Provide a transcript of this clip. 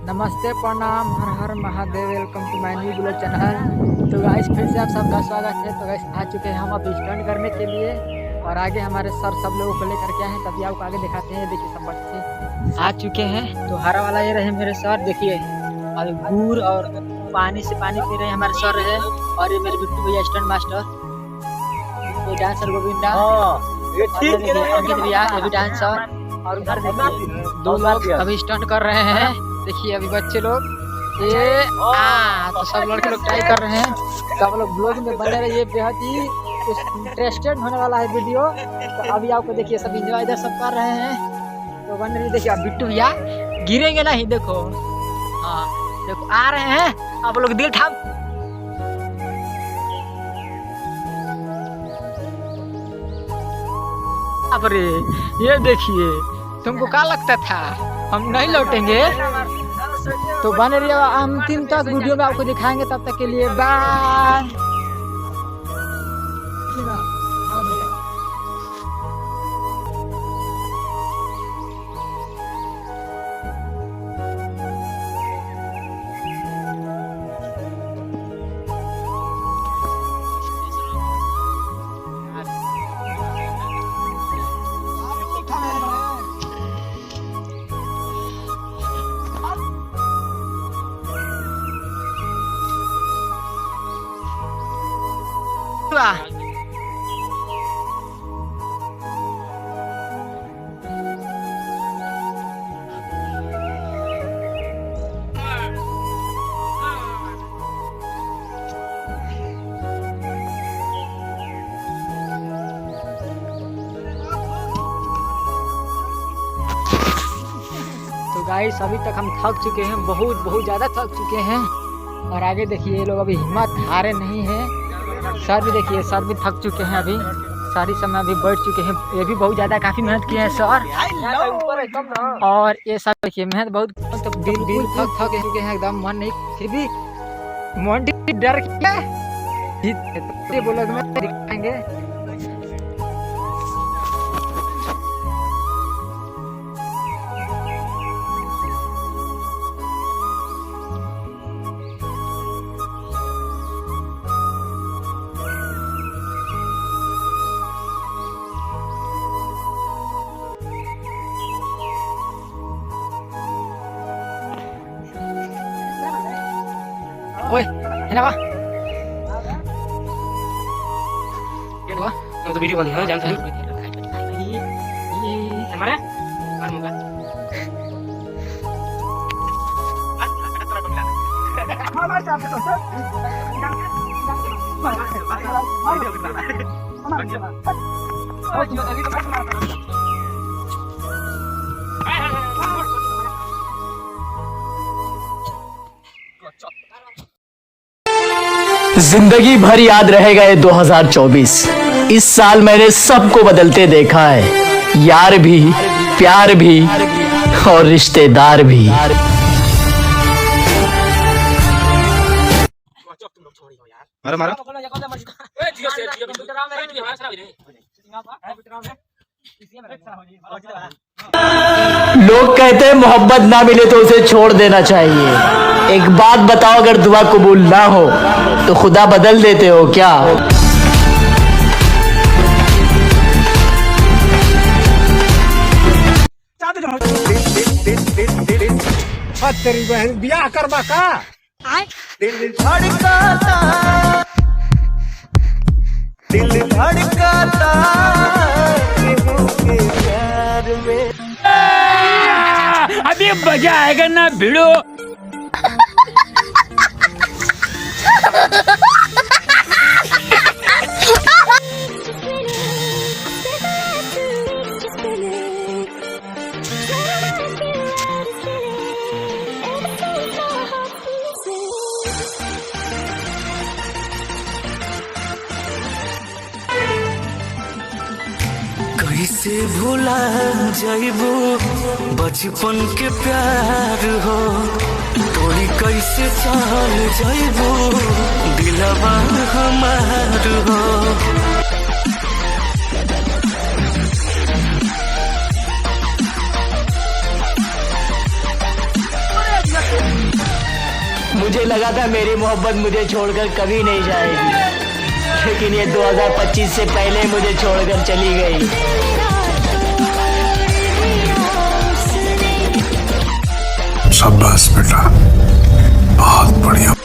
नमस्ते, प्रणाम, Har Har Mahadev. Welcome to my new blog channel. तो गाइस फिर से आप सबका स्वागत है। तो गाइस आ चुके हैं हम अब स्टंट करने के लिए और आगे हमारे सर सब लोगों को लेकर के आए हैं, तभी आपको आगे दिखाते हैं। देखिए सब बच्चे आ चुके हैं। तो हरा वाला ये रहे मेरे सर, देखिए अभी गुड़ और पानी से पानी पी रहे हैं हमारे सर है। और ये मेरे बिट्टू भैया स्टंट मास्टर, ये डांसर गोविंदा, अंकित भैया ये भी डांसर। और उधर देखिए दो लोग अभी स्टंट कर रहे हैं। देखिए अभी बच्चे लोग ये तो सब लड़के लोग ट्राई कर रहे हैं। तो आप लोग ब्लॉग में बने रहिए, बेहद ही इंटरेस्टेड होने वाला है वीडियो। तो अभी आपको देखिए सब इंजॉय इधर सब कर रहे हैं। तो बन रही देखिए अब बिट्टू भैया गिरेंगे नहीं, देखो हाँ देखो आ रहे हैं। आप लोग दिल ठाम अरे ये देखिए, तुमको क्या लगता था हम नहीं लौटेंगे? तो बने रहिए, अंतिम तक वीडियो में आपको दिखाएंगे। तब तक के लिए बाय। तो गाइस अभी तक हम थक चुके हैं, बहुत ज़्यादा थक चुके हैं। और आगे देखिए ये लोग अभी हिम्मत हारे नहीं हैं। सर भी देखिए, सर भी थक चुके हैं, अभी सारी समय अभी बैठ चुके हैं। ये भी बहुत ज़्यादा काफ़ी मेहनत किए हैं सर। और ये सब देखिए मेहनत बहुत, तो दिल थक चुके हैं एकदम। मन नहीं, फिर भी मन डर क्या बोलो दिखाएंगे। ओए है ना ये लो तो वीडियो बंद है जान से हमारे और मुंगा हमारे साथ तो जिंदगी भर याद रहेगा ये 2024। इस साल मैंने सबको बदलते देखा है, यार भी, प्यार भी और रिश्तेदार भी। लोग कहते हैं मोहब्बत ना मिले तो उसे छोड़ देना चाहिए। एक बात बताओ, अगर दुआ कबूल ना हो तो खुदा बदल देते हो क्या? तेरी बहन ब्याह करवा का दिल धड़काता प्यार में। अभी मजा आएगा ना भिड़ो। कैसे भूला जाइबू बचपन के प्यार हो, तोड़ी कैसे चल जाइबू दिलवा हमार हो। मुझे लगा था मेरी मोहब्बत मुझे छोड़कर कभी नहीं जाएगी, लेकिन ये 2025 से पहले मुझे छोड़कर चली गई। शाबाश बेटा, बहुत बढ़िया।